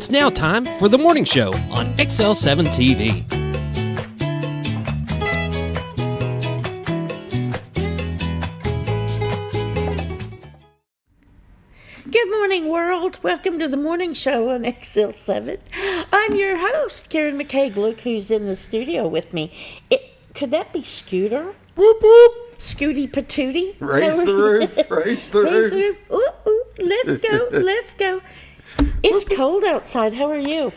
It's now time for the morning show on XL7-TV. Good morning, world. Welcome to the morning show on XL7. I'm your host, Karen McKay. Look who's in the studio with me. Could that be Scooter? Whoop, whoop. Scooty Patootie? Raise the roof. Raise the roof. Ooh, ooh, let's go. Let's go. It's cold outside. How are you?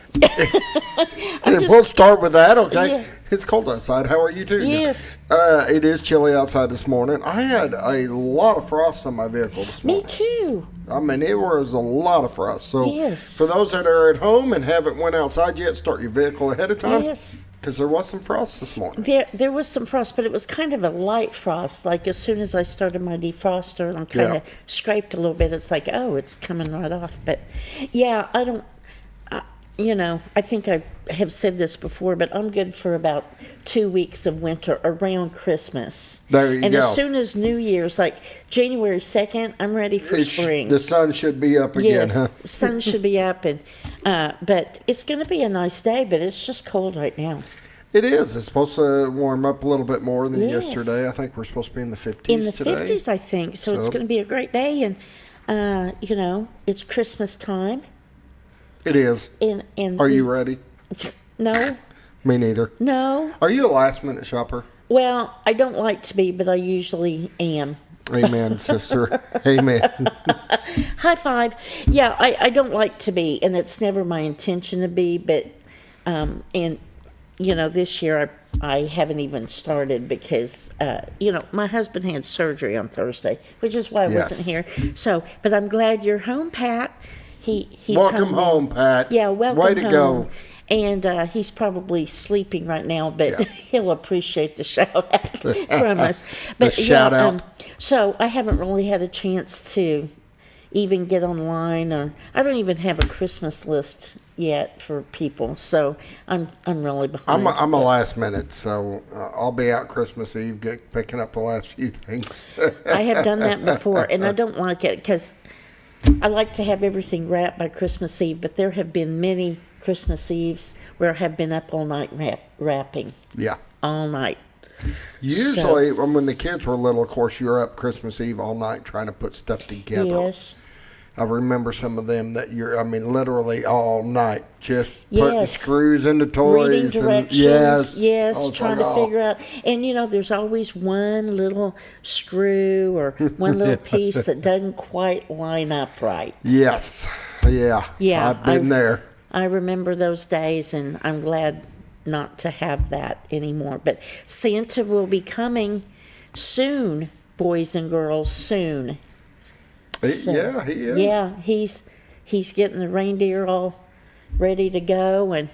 We'll start with that, okay? Yeah. It's cold outside. How are you doing? Yes. It is chilly outside this morning. I had a lot of frost on my vehicle this morning. Me too. I mean, it was a lot of frost. So Yes. for those that are at home and haven't went outside yet, start your vehicle ahead of time. Yes. Because there was some frost this morning. There was some frost, but it was kind of a light frost. Like as soon as I started my defroster and I kind of scraped a little bit, it's like, oh, it's coming right off. But yeah, I think I have said this before, but I'm good for about 2 weeks of winter around Christmas. There you and go. as soon as New Year's, like January 2nd, I'm ready for spring. The sun should be up again, Yes, huh? sun should be up, and but it's going to be a nice day, but it's just cold right now. It is. It's supposed to warm up a little bit more than Yes. yesterday. I think we're supposed to be in the 50s In the today. 50s, I think. So it's going to be a great day, and it's Christmas time. It is. And Are you ready? No, Me neither. no. Are you a last-minute shopper? Well, I don't like to be, but I usually am. Amen, sister. Amen. High five. Yeah, I don't like to be, and it's never my intention to be, but this year I haven't even started because my husband had surgery on Thursday, which is why I wasn't here. So, but I'm glad you're home, Pat. He's Welcome home, Pat. Yeah, welcome Way to home. go. And he's probably sleeping right now, but he'll appreciate the shout out from us. But shout out. So I haven't really had a chance to even get online, or I don't even have a Christmas list yet for people. So I'm really behind. I'm a last minute, so I'll be out Christmas Eve picking up the last few things. I have done that before, and I don't like it because I like to have everything wrapped by Christmas Eve, but there have been many Christmas Eves where I have been up all night wrapping. Yeah. All night. Usually, when the kids were little, of course, you were up Christmas Eve all night trying to put stuff together. Yes. I remember some of them that literally all night, just putting screws into toys. Reading directions. Oh, trying to figure out. And, there's always one little screw or one little piece that doesn't quite line up right. Yes. Yeah. Yeah. I've been there. I remember those days, and I'm glad not to have that anymore. But Santa will be coming soon, boys and girls, soon. He is. Yeah, he's getting the reindeer all ready to go, and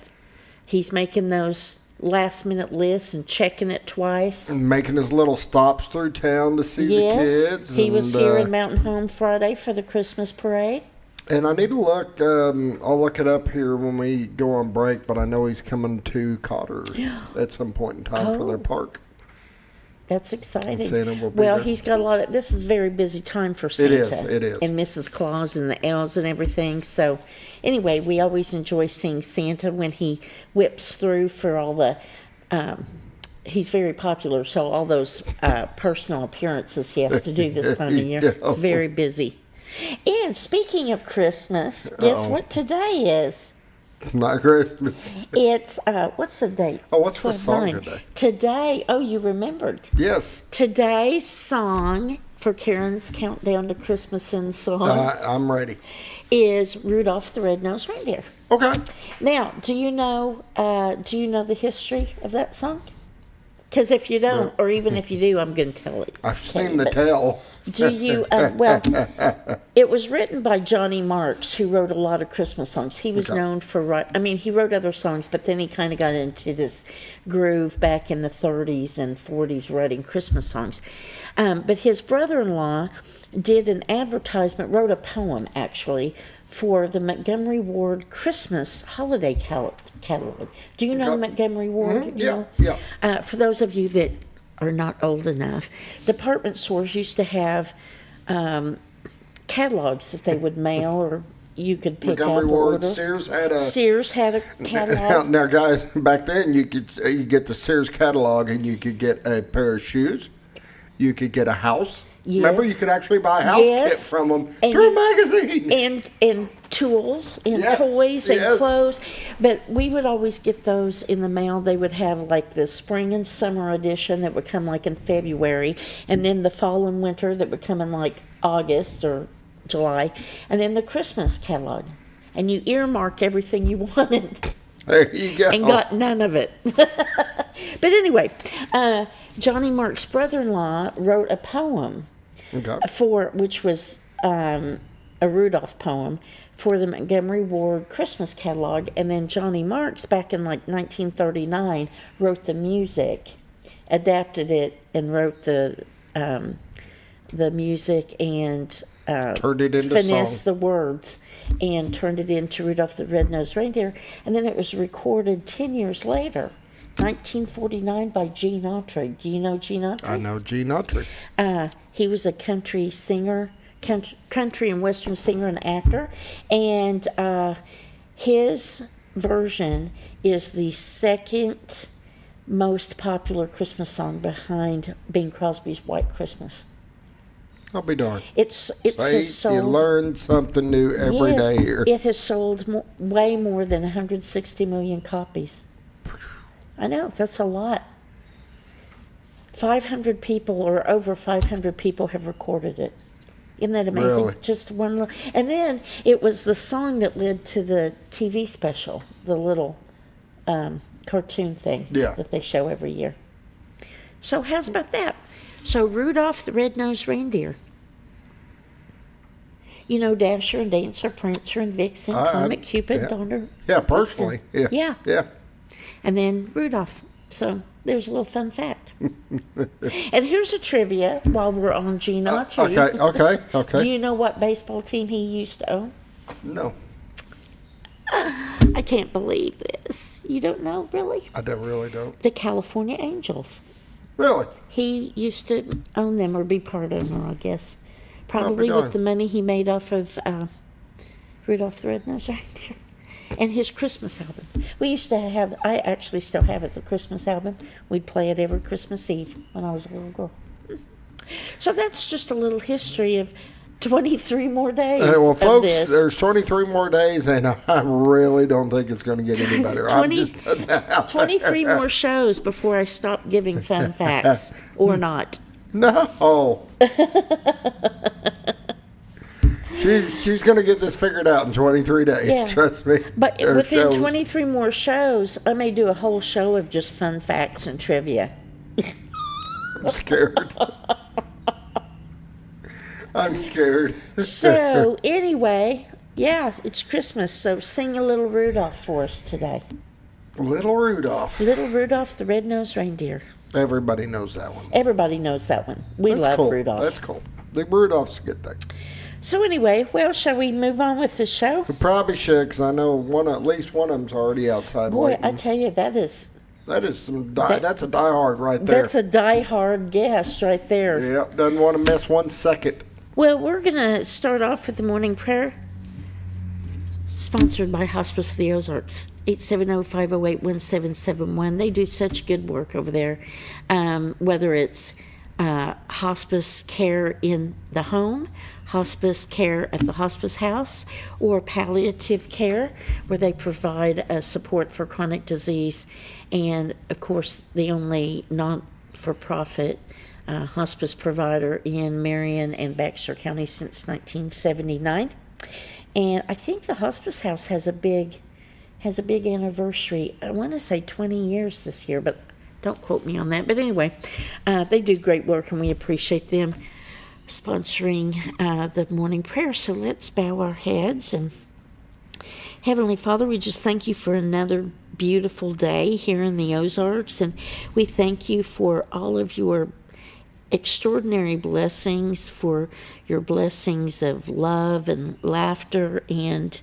he's making those last-minute lists and checking it twice. And making his little stops through town to see the kids. He was here in Mountain Home Friday for the Christmas parade. And I need to look, I'll look it up here when we go on break, but I know he's coming to Cotter at some point in time for their park. That's exciting. Santa will be Well, there. he's got a lot of, this is a very busy time for Santa. It is. And Mrs. Claus and the elves and everything. So anyway, we always enjoy seeing Santa when he whips through for all the, he's very popular. So all those personal appearances he has to do this time of year. It's very busy. And speaking of Christmas, guess what today is? Not Christmas. It's, what's the date? Oh, what's the song 12/9. today? Today, you remembered. Yes. Today's song for Karen's Countdown to Christmas in Song I'm ready. is Rudolph the Red-Nosed Reindeer. Okay. Now, do you know the history of that song? Because if you don't, or even if you do, I'm going to tell it. I've seen the tell. Do you? Well, it was written by Johnny Marks, who wrote a lot of Christmas songs. He was known for he wrote other songs, but then he kind of got into this groove back in the 30s and 40s writing Christmas songs. But his brother-in-law did an advertisement, wrote a poem, actually, for the Montgomery Ward Christmas holiday catalog. Do you know Montgomery Ward? Mm-hmm. Yeah. For those of you that are not old enough, department stores used to have catalogs that they would mail or you could pick Montgomery up Ward, order. Sears had a catalog. Now, guys, back then you get the Sears catalog, and you could get a pair of shoes. You could get a house. Yes. Remember, you could actually buy a house kit from them through a magazine. And tools and Yes, toys and yes. clothes. But we would always get those in the mail. They would have like the spring and summer edition that would come like in February, and then the fall and winter that would come in like August or July, and then the Christmas catalog. And you earmark everything you wanted. There you go. And got none of it. But anyway, Johnny Mark's brother-in-law wrote a poem which was a Rudolph poem for the Montgomery Ward Christmas catalog, and then Johnny Marks back in like 1939 wrote the music, adapted it, and wrote the music and turned it into finessed song. the words and turned it into Rudolph the Red-Nosed Reindeer, and then it was recorded 10 years later, 1949, by Gene Autry. Do you know Gene Autry? I know Gene Autry. He was a country singer, country and western singer and actor, and his version is the second most popular Christmas song behind Bing Crosby's White Christmas. I'll be darned. It See, has sold. you learn something new every day here. It has sold way more than 160 million copies. I know, that's a lot. 500 people, or over 500 people, have recorded it. Isn't that amazing? Really? Just one. And then it was the song that led to the TV special, the little cartoon thing that they show every year. So how's about that? So Rudolph the Red-Nosed Reindeer. You know, Dasher and Dancer, Prancer and Vixen, Comet, Cupid, Donner. Yeah, personally. Yeah. Yeah. And then Rudolph. So there's a little fun fact. And here's a trivia while we're on Gene Autry. Okay. Do you know what baseball team he used to own? No. I can't believe this. You don't know, really? I really don't. The California Angels. Really? He used to own them or be part owner, I guess. Probably with the money he made off of Rudolph the Red-Nosed Reindeer. And his Christmas album. We used to have, I actually still have it, the Christmas album. We'd play it every Christmas Eve when I was a little girl. So that's just a little history of 23 more days well, folks, of this. there's 23 more days, and I really don't think it's going to get any better. I'm just putting that out 23 more shows before I stop giving fun facts, or not. No. She's going to get this figured out in 23 days, trust me. But within 23 more shows, I may do a whole show of just fun facts and trivia. I'm scared. I'm scared. So, anyway, it's Christmas, so sing a little Rudolph for us today. Little Rudolph. Little Rudolph the Red-Nosed Reindeer. Everybody knows that one. Everybody knows that one. We That's love cool. Rudolph. That's cool. The Rudolph's a good thing. So anyway, well, shall we move on with the show? We probably should, because I know at least one of them's already outside Boy, waiting. I tell you, that's a diehard right there. That's a diehard guest right there. Yeah, doesn't want to miss 1 second. Well, we're going to start off with the morning prayer, sponsored by Hospice of the Ozarks, 870-508-1771. They do such good work over there, whether it's hospice care in the home, hospice care at the hospice house, or palliative care, where they provide support for chronic disease, and, of course, the only non-for-profit hospice provider in Marion and Baxter County since 1979. And I think the hospice house has a big anniversary. I want to say 20 years this year, but don't quote me on that. But anyway, they do great work, and we appreciate them sponsoring the morning prayer. So let's bow our heads. And Heavenly Father, we just thank you for another beautiful day here in the Ozarks, and we thank you for all of your extraordinary blessings, for your blessings of love and laughter and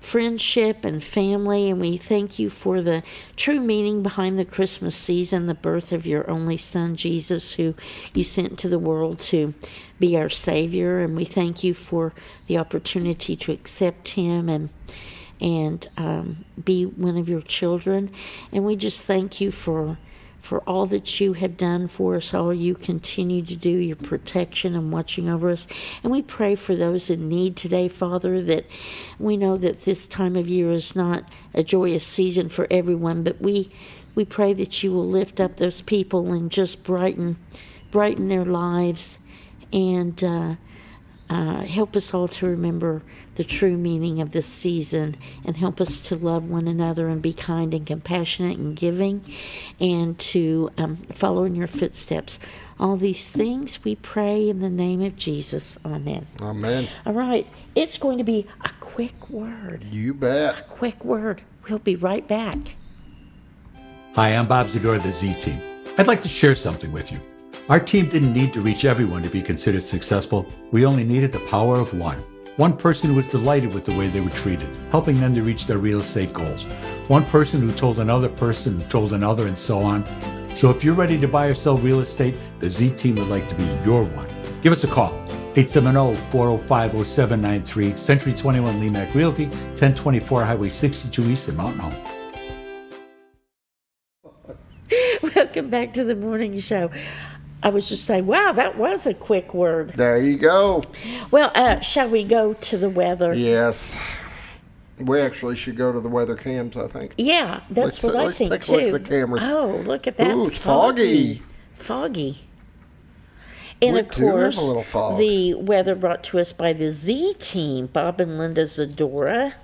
friendship and family, and we thank you for the true meaning behind the Christmas season, the birth of your only Son, Jesus, who you sent to the world to be our Savior. And we thank you for the opportunity to accept him and be one of your children. And we just thank you for all that you have done for us, all you continue to do, your protection and watching over us. And we pray for those in need today, Father, that we know that this time of year is not a joyous season for everyone, but we pray that you will lift up those people and just brighten their lives and help us all to remember the true meaning of this season, and help us to love one another and be kind and compassionate and giving, and to follow in your footsteps. All these things we pray in the name of Jesus. Amen. Amen. All right. It's going to be a quick word. You bet. A quick word. We'll be right back. Hi, I'm Bob Zador of the Z Team. I'd like to share something with you. Our team didn't need to reach everyone to be considered successful. We only needed the power of one. One person who was delighted with the way they were treated, helping them to reach their real estate goals. One person who told another person who told another, and so on. So if you're ready to buy or sell real estate, the Z Team would like to be your one. Give us a call. 870-405-0793, Century 21 Lemac Realty, 1024 Highway 62 East in Mountain Home. Welcome back to the morning show. I was just saying, wow, that was a quick word. There you go. Well, shall we go to the weather? Yes. We actually should go to the weather cams, I think. Yeah, that's what I think, let's too. take a look at the cameras. Oh, look at that. Ooh, it's foggy. Foggy. And, We of do have a course, little fog. the weather brought to us by the Z Team, Bob and Linda Zadora.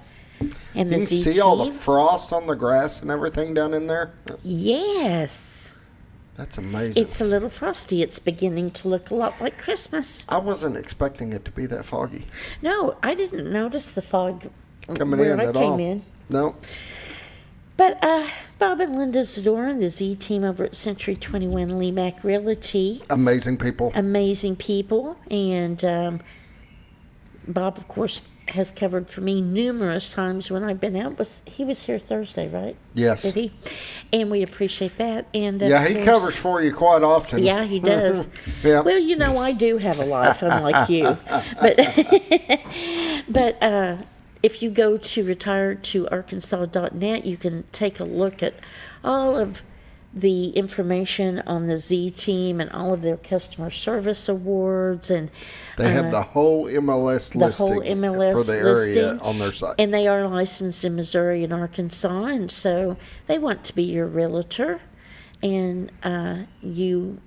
And the You can Z see Team. all the frost on the grass and everything down in there. Yes. That's amazing. It's a little frosty. It's beginning to look a lot like Christmas. I wasn't expecting it to be that foggy. No, I didn't notice the fog Coming when in I at came all. in. No. But Bob and Linda Zadora and the Z Team over at Century 21 Lemac Realty, Amazing people. amazing people. And Bob, of course, has covered for me numerous times when I've been out. He was here Thursday, right? Yes. Did he? And we appreciate that. And Yeah, of he course- covers for you quite often. Yeah, he does. Yeah. Well, you know, I do have a life, unlike you. But if you go to retiredtoarkansas.net, you can take a look at all of the information on the Z Team and all of their customer service awards, and They have the whole MLS listing whole MLS for the area listing. on their site. And they are licensed in Missouri and Arkansas, and so they want to be your realtor, and you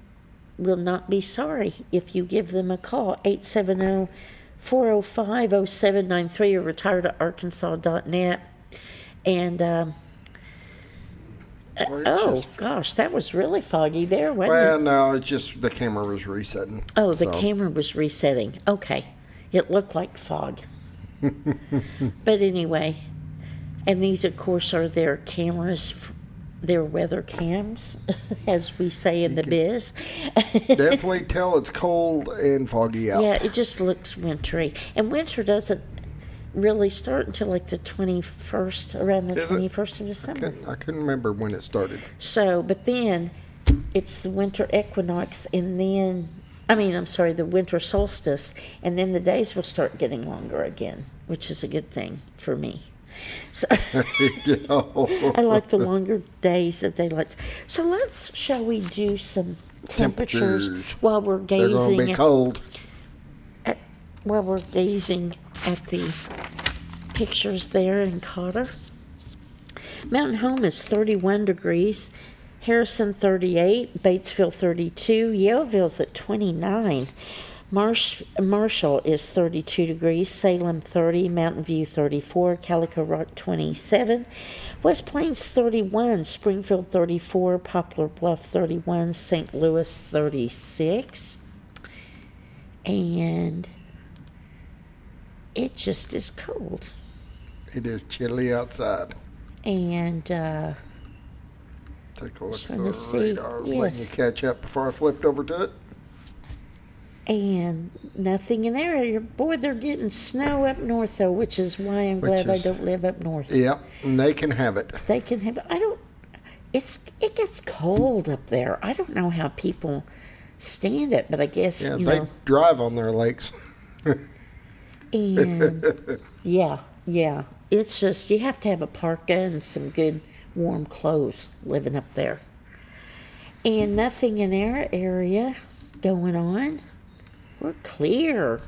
will not be sorry if you give them a call. 870-405-0793 or retired@arkansas.net. And Well, it's just- gosh, that was really foggy there, wasn't well, it? no, it's just the camera was resetting. Oh, the so. camera was resetting. Okay. It looked like fog. But anyway, and these, of course, are their cameras, their weather cams, as we say in the biz. Definitely tell it's cold and foggy out. Yeah, it just looks wintry. And winter doesn't really start until like the 21st, around the Is it? 21st of December. I couldn't remember when it started. So, but then it's the winter equinox, and then, the winter solstice, and then the days will start getting longer again, which is a good thing for me. So I like the longer days of daylight. So shall we do some temperatures while we're They're going gazing to be cold. while we're gazing at the pictures there in Cotter? Mountain Home is 31 degrees, Harrison 38, Batesville 32, Yaleville's at 29, Marshall is 32 degrees, Salem 30, Mountain View 34, Calico Rock 27, West Plains 31, Springfield 34, Poplar Bluff 31, St. Louis 36, and it just is cold. It is chilly outside. And Take a look at trying the to see, radar. I was letting you yes. catch up before I flipped over to it. And nothing in their area. Boy, they're getting snow up north, though, which is why I'm glad I don't live up north. Yep, and they can have it. They can have it. It gets cold up there. I don't know how people stand it, but I guess, Yeah, you they know. drive on their lakes. And, yeah. It's just, you have to have a parka and some good warm clothes living up there. And nothing in our area going on. We're clear.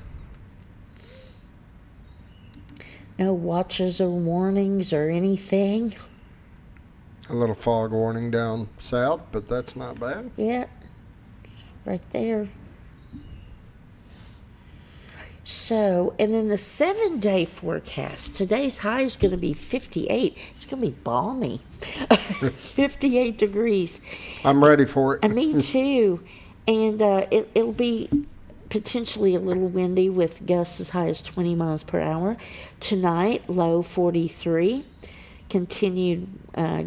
No watches or warnings or anything. A little fog warning down south, but that's not bad. Yeah, right there. So, and then the 7-day forecast. Today's high is going to be 58. It's going to be balmy. 58 degrees. I'm ready for it. Me too. And it'll be potentially a little windy with gusts as high as 20 miles per hour. Tonight, low 43. Continued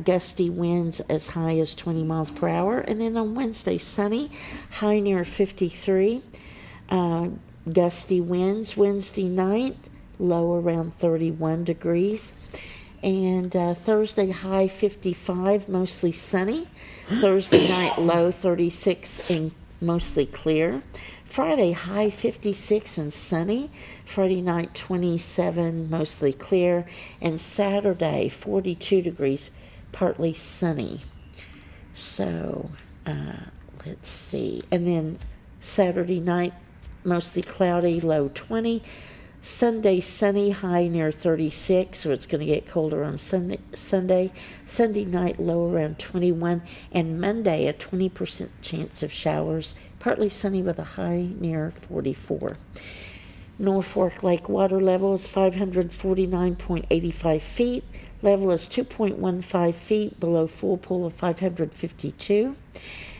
gusty winds as high as 20 miles per hour. And then on Wednesday, sunny, high near 53. Gusty winds. Wednesday night, low around 31 degrees. And Thursday, high 55, mostly sunny. Thursday night, low 36 and mostly clear. Friday, high 56 and sunny. Friday night, 27, mostly clear. And Saturday, 42 degrees, partly sunny. So, let's see. And then Saturday night, mostly cloudy, low 20. Sunday, sunny, high near 36, so it's going to get colder on Sunday. Sunday night, low around 21. And Monday, a 20% chance of showers, partly sunny with a high near 44. Norfolk Lake water level is 549.85 feet. Level is 2.15 feet below full pool of 552.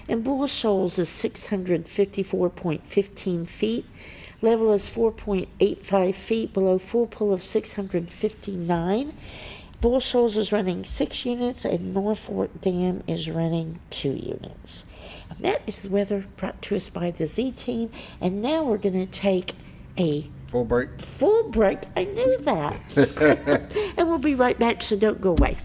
And Bull Shoals is 654.15 feet. Level is 4.85 feet below full pool of 659. Bull Shoals is running 6 units and Norfolk Dam is running 2 units. And that is the weather brought to us by the Z Team. And now we're going to take a Full break. full break. I knew that. And we'll be right back, so don't go away.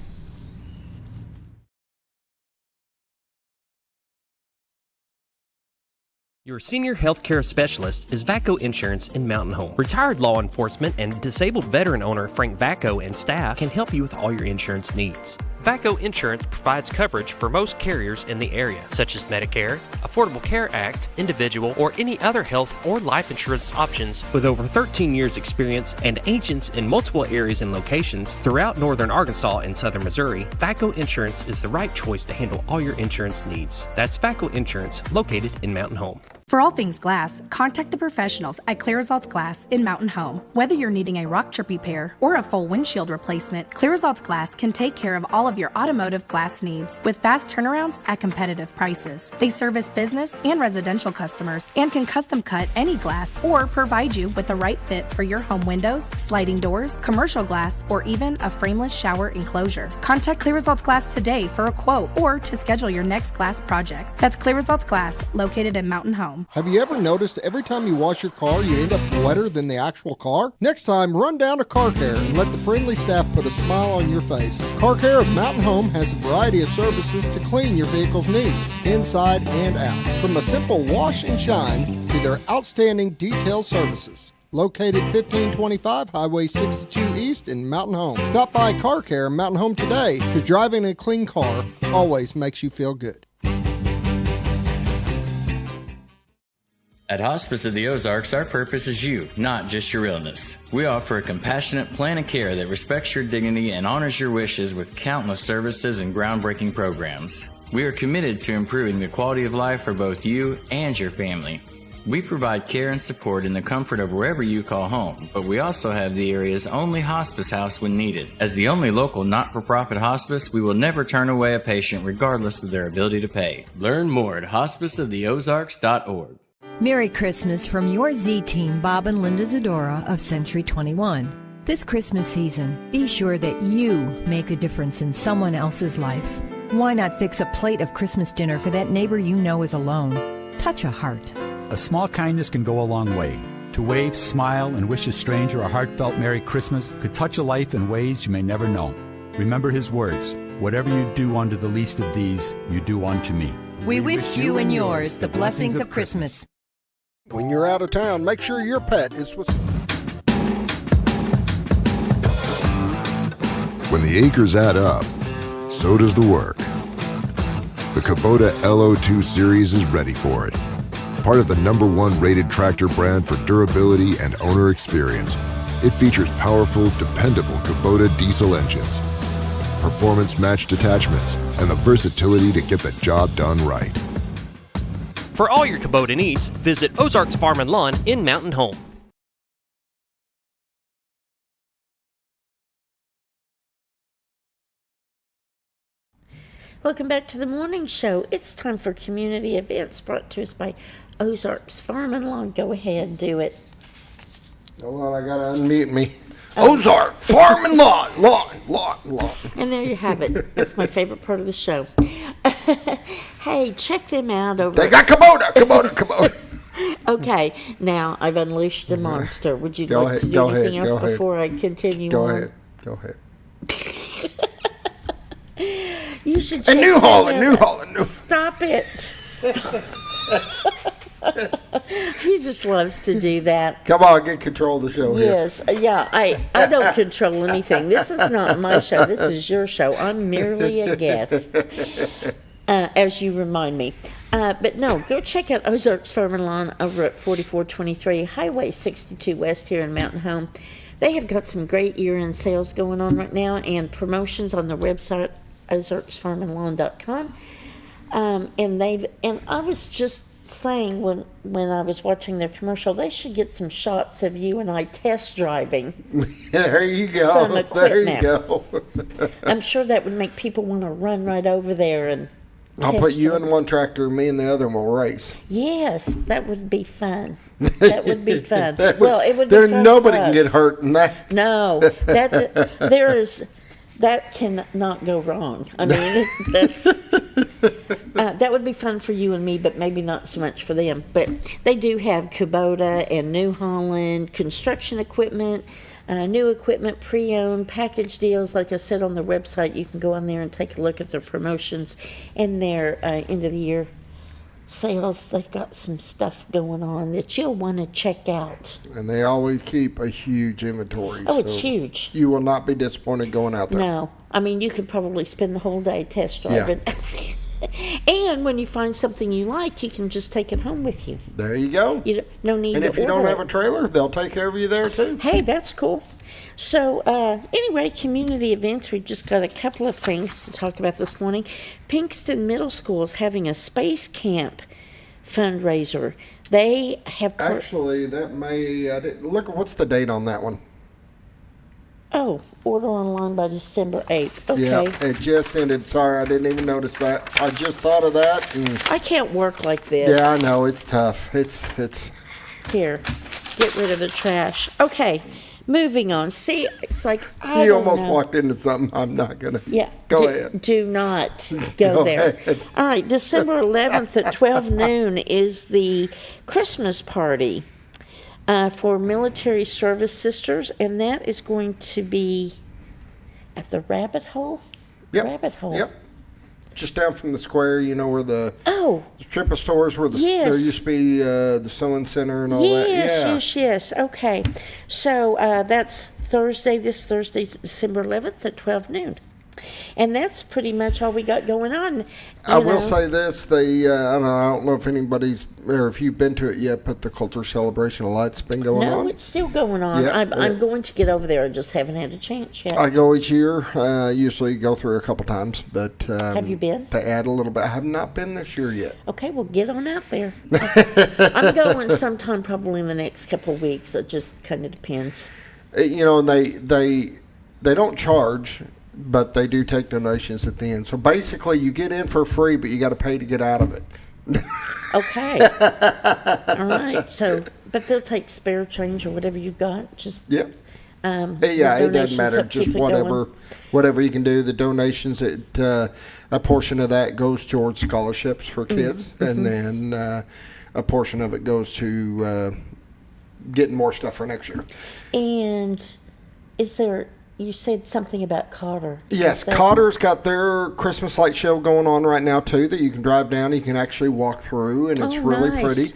Your senior healthcare specialist is VACO Insurance in Mountain Home. Retired law enforcement and disabled veteran owner Frank VACO and staff can help you with all your insurance needs. VACO Insurance provides coverage for most carriers in the area, such as Medicare, Affordable Care Act, individual, or any other health or life insurance options. With over 13 years experience and agents in multiple areas and locations throughout northern Arkansas and southern Missouri, VACO Insurance is the right choice to handle all your insurance needs. That's VACO Insurance, located in Mountain Home. For all things glass, contact the professionals at Clear Results Glass in Mountain Home. Whether you're needing a rock chip repair or a full windshield replacement, Clear Results Glass can take care of all of your automotive glass needs with fast turnarounds at competitive prices. They service business and residential customers and can custom cut any glass or provide you with the right fit for your home windows, sliding doors, commercial glass, or even a frameless shower enclosure. Contact Clear Results Glass today for a quote or to schedule your next glass project. That's Clear Results Glass, located in Mountain Home. Have you ever noticed every time you wash your car, you end up wetter than the actual car? Next time, run down to Car Care and let the friendly staff put a smile on your face. Car Care of Mountain Home has a variety of services to clean your vehicle's needs, inside and out. From a simple wash and shine to their outstanding detail services. Located 1525 Highway 62 East in Mountain Home. Stop by Car Care in Mountain Home today, because driving a clean car always makes you feel good. At Hospice of the Ozarks, our purpose is you, not just your illness. We offer a compassionate plan of care that respects your dignity and honors your wishes with countless services and groundbreaking programs. We are committed to improving the quality of life for both you and your family. We provide care and support in the comfort of wherever you call home, but we also have the area's only hospice house when needed. As the only local not-for-profit hospice, we will never turn away a patient regardless of their ability to pay. Learn more at hospiceoftheozarks.org. Merry Christmas from your Z-Team, Bob and Linda Zadora of Century 21. This Christmas season, be sure that you make a difference in someone else's life. Why not fix a plate of Christmas dinner for that neighbor you know is alone? Touch a heart. A small kindness can go a long way. To wave, smile, and wish a stranger a heartfelt Merry Christmas could touch a life in ways you may never know. Remember his words, "Whatever you do unto the least of these, you do unto me." We wish you and yours the blessings of Christmas. When you're out of town, make sure your pet is with... When the acres add up, so does the work. The Kubota LO2 series is ready for it. Part of the #1 rated tractor brand for durability and owner experience, it features powerful, dependable Kubota diesel engines, performance-matched attachments, and the versatility to get the job done right. For all your Kubota needs, visit Ozarks Farm and Lawn in Mountain Home. Welcome back to the morning show. It's time for community events brought to us by Ozarks Farm and Lawn. Go ahead and do it. Hold on, I gotta unmute me. Ozark Farm and Lawn. And there you have it. That's my favorite part of the show. Hey, check them out over. They got Kubota. Okay, now I've unleashed a monster. Would you like to do anything else before I continue on? Go ahead. You should And check New them Holland. out. Stop it. Stop. He just loves to do that. Come on, get control of the show here. Yes, yeah, I don't control anything. This is not my show. This is your show. I'm merely a guest, as you remind me. But no, go check out Ozarks Farm and Lawn over at 4423 Highway 62 West here in Mountain Home. They have got some great year-end sales going on right now and promotions on their website, ozarksfarmandlawn.com. And I was just saying when I was watching their commercial, they should get some shots of you and I test driving. There you go. Some equipment. There you go. I'm sure that would make people want to run right over there and I'll test put you drive. in one tractor, me and the other will race. Yes, that would be fun. That would be fun. Well, it would be There fun nobody for can us. get hurt in that. No, that cannot go wrong. I mean, that would be fun for you and me, but maybe not so much for them. But they do have Kubota and New Holland construction equipment, new equipment, pre-owned, package deals. Like I said on their website, you can go on there and take a look at their promotions and their end of the year sales. They've got some stuff going on that you'll want to check out. And they always keep a huge inventory. Oh, it's so huge. You will not be disappointed going out there. No, I mean, you could probably spend the whole day test driving. And when you find something you like, you can just take it home with you. There you go. You don't, no need And to if you order don't have it. a trailer, they'll take care of you there too. Hey, that's cool. So, anyway, community events. We've just got a couple of things to talk about this morning. Pinkston Middle School is having a space camp fundraiser. They have Actually, that may look. What's the date on that one? order online by December 8th. Okay. Yeah, it just ended. Sorry, I didn't even notice that. I just thought of that. And I can't work like this. yeah, I know it's tough. It's. Here, get rid of the trash. Okay, moving on. See, it's like I You don't almost know. walked into something. I'm not gonna. Yeah. Go ahead. Do not go Go there. ahead. All right, December 11th at 12 noon is the Christmas party for military service sisters, and that is going to be at the Rabbit Hole. Yep. Rabbit Hole. Yep. Just down from the square, you know where the Oh, strip of stores where Yes. there used to be the sewing center and all that. yes. Okay. So that's Thursday, this Thursday, December 11th at 12 noon. And that's pretty much all we got going on. I you will know. say this: I don't know if anybody's or if you've been to it yet, but the Culture Celebration of Lights has been going No, on. it's still going on. Yeah, I'm going to get over there. I just haven't had a chance yet. I go each year. Usually go through a couple times, but Have you been? To add a little bit, I have not been this year yet. Okay, well, get on out there. I'm going sometime probably in the next couple of weeks. It just kind of depends. You know, and they don't charge, but they do take donations at the end. So basically, you get in for free, but you got to pay to get out of it. Okay. All right. So, but they'll take spare change or whatever you've got. Just Yep. the Yeah, it doesn't donations matter. help Just keep it going. whatever you can do. The donations, a portion of that goes towards scholarships for kids, and then a portion of it goes to getting more stuff for next year. And is there, you said something about Cotter. Yes, Cotter's got their Christmas light show going on right now too, that you can drive down, you can actually walk through, and it's really pretty.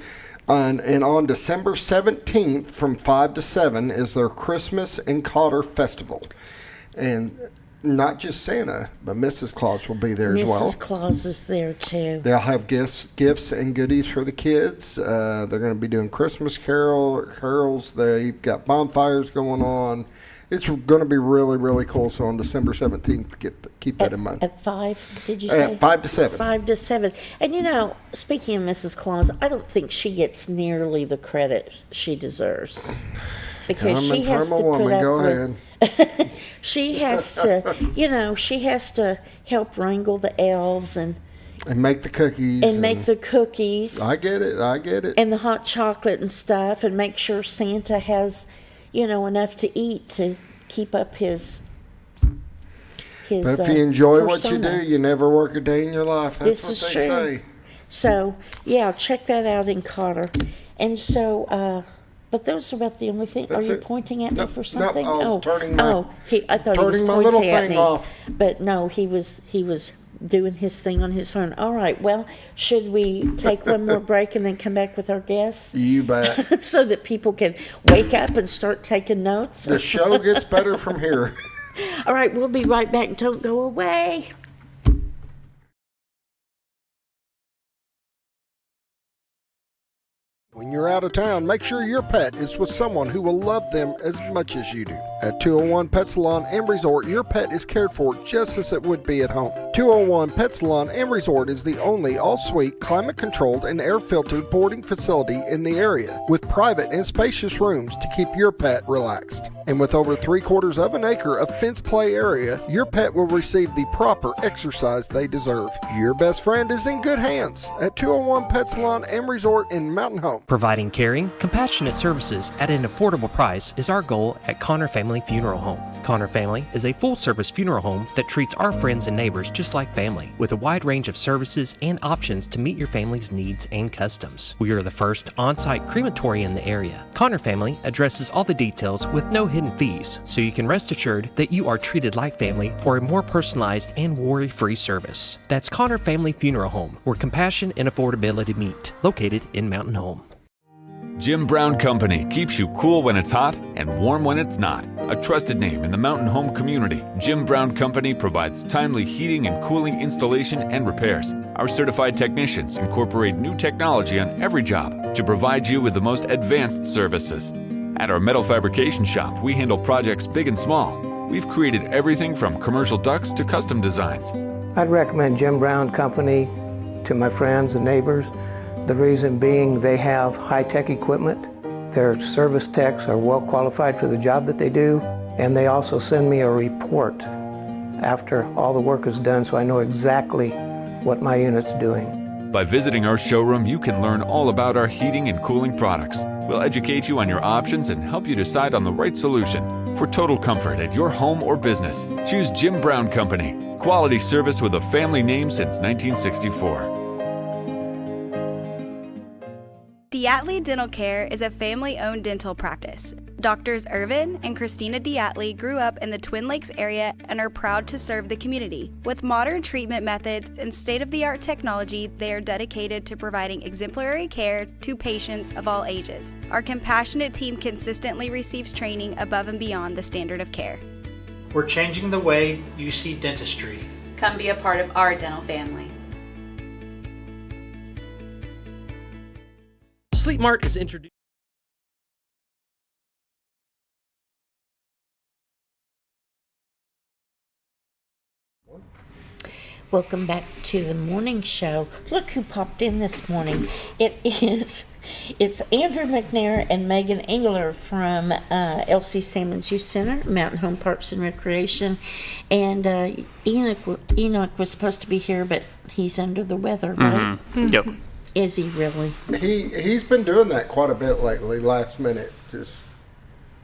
And on December 17th from 5 to 7 is their Christmas in Cotter Festival. And not just Santa, but Mrs. Claus will be there as well. Mrs. Claus is there too. They'll have gifts and goodies for the kids. They're going to be doing Christmas carols. They've got bonfires going on. It's going to be really, really cool. So on December 17th, keep that in mind. At 5, did you say? 5 to 7. 5 to 7. And you know, speaking of Mrs. Claus, I don't think she gets nearly the credit she deserves. Because she has to put up with... she has to, she has to help wrangle the elves and make the cookies. And make the cookies. I get it. And the hot chocolate and stuff, and make sure Santa has, enough to eat to keep up his But if you enjoy persona. what you do, you never work a day in your life. That's This what is they true. say. So, yeah, check that out in Cotter. And so, but those are about the only thing. That's Are you it. pointing at me Nope, for something? nope, I was turning my- I thought he was turning my pointing little at thing me. off. But no, he was doing his thing on his phone. All right, well, should we take one more break and then come back with our guests? You bet. So that people can wake up and start taking notes? The show gets better from here. All right, we'll be right back. Don't go away. When you're out of town, make sure your pet is with someone who will love them as much as you do. At 201 Pet Salon and Resort, your pet is cared for just as it would be at home. 201 Pet Salon and Resort is the only all-suite, climate-controlled, and air-filtered boarding facility in the area, with private and spacious rooms to keep your pet relaxed. And with over 3/4 of an acre of fenced play area, your pet will receive the proper exercise they deserve. Your best friend is in good hands at 201 Pet Salon and Resort in Mountain Home. Providing caring, compassionate services at an affordable price is our goal at Connor Family Funeral Home. Connor Family is a full-service funeral home that treats our friends and neighbors just like family, with a wide range of services and options to meet your family's needs and customs. We are the first on-site crematory in the area. Connor Family addresses all the details with no hidden fees, so you can rest assured that you are treated like family for a more personalized and worry-free service. That's Connor Family Funeral Home, where compassion and affordability meet, located in Mountain Home. Jim Brown Company keeps you cool when it's hot and warm when it's not. A trusted name in the mountain home community, Jim Brown Company provides timely heating and cooling installation and repairs. Our certified technicians incorporate new technology on every job to provide you with the most advanced services. At our metal fabrication shop, we handle projects big and small. We've created everything from commercial ducts to custom designs. I'd recommend Jim Brown Company to my friends and neighbors. The reason being they have high-tech equipment. Their service techs are well qualified for the job that they do, and they also send me a report after all the work is done so I know exactly what my unit's doing. By visiting our showroom, you can learn all about our heating and cooling products. We'll educate you on your options and help you decide on the right solution. For total comfort at your home or business, choose Jim Brown Company. Quality service with a family name since 1964. Diatley Dental Care is a family-owned dental practice. Doctors Irvin and Christina Diatley grew up in the Twin Lakes area and are proud to serve the community. With modern treatment methods and state-of-the-art technology, they are dedicated to providing exemplary care to patients of all ages. Our compassionate team consistently receives training above and beyond the standard of care. We're changing the way you see dentistry. Come be a part of our dental family. Sleep Mart is introduced. Welcome back to the morning show. Look who popped in this morning. It's Andrew McNair and Megan Engeler from LC Sammons Youth Center, Mountain Home Parks and Recreation. And Enoch was supposed to be here, but he's under the weather, right? Mm-hmm. Yep. Is he really? He's been doing that quite a bit lately, last minute.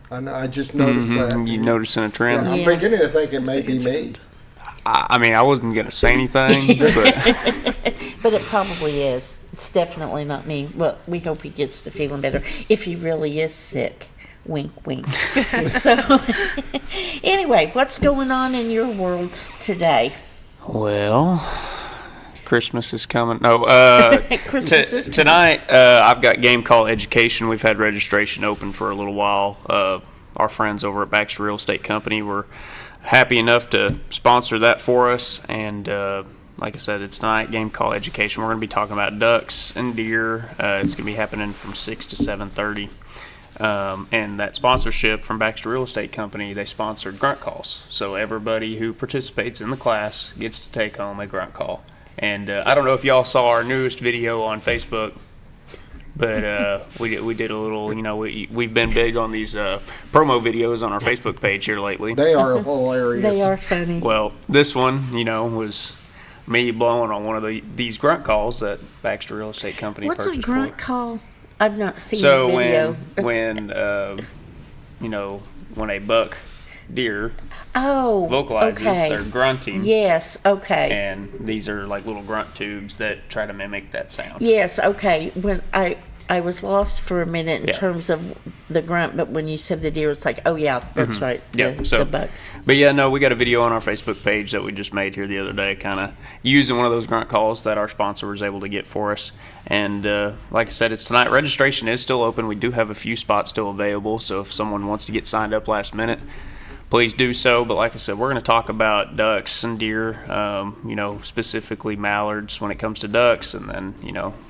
I just noticed that. You noticing a trend? Yeah, I'm beginning to think it may be me. I mean, I wasn't going to say anything, but but it probably is. It's definitely not me. Well, we hope he gets to feeling better. If he really is sick. Wink, wink. So, anyway, what's going on in your world today? Well, Christmas is coming. No, Christmas is tonight. I've got Game Call Education. We've had registration open for a little while. Our friends over at Baxter Real Estate Company were happy enough to sponsor that for us, and like I said, it's tonight, Game Call Education. We're going to be talking about ducks and deer. It's going to be happening from 6 to 7:30. And that sponsorship from Baxter Real Estate Company, they sponsored grunt calls. So everybody who participates in the class gets to take home a grunt call. And I don't know if y'all saw our newest video on Facebook, but we did a little, we've been big on these promo videos on our Facebook page here lately. They are hilarious. They are funny. Well, this one, was me blowing on one of these grunt calls that Baxter Real Estate Company What's purchased. a grunt call? I've not seen so the video. when a buck deer vocalizes, okay. They're grunting. Yes, okay. And these are like little grunt tubes that try to mimic that sound. Yes, okay. When I was lost for a minute in terms of the grunt, but when you said the deer, it's like, oh yeah, that's right. The bucks. But yeah, no, we got a video on our Facebook page that we just made here the other day, kind of using one of those grunt calls that our sponsor was able to get for us. And like I said, it's tonight. Registration is still open. We do have a few spots still available, so if someone wants to get signed up last minute, please do so. But like I said, we're going to talk about ducks and deer, specifically mallards when it comes to ducks, and then,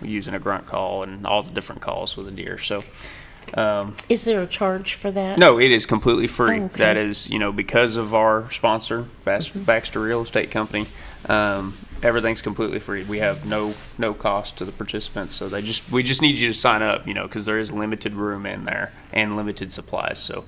using a grunt call and all the different calls with a deer. So, is there a charge for that? No, it is completely free. Oh, okay. That is, because of our sponsor, Baxter Real Estate Company, everything's completely free. We have no cost to the participants. So we just need you to sign up, because there is limited room in there and limited supplies. So,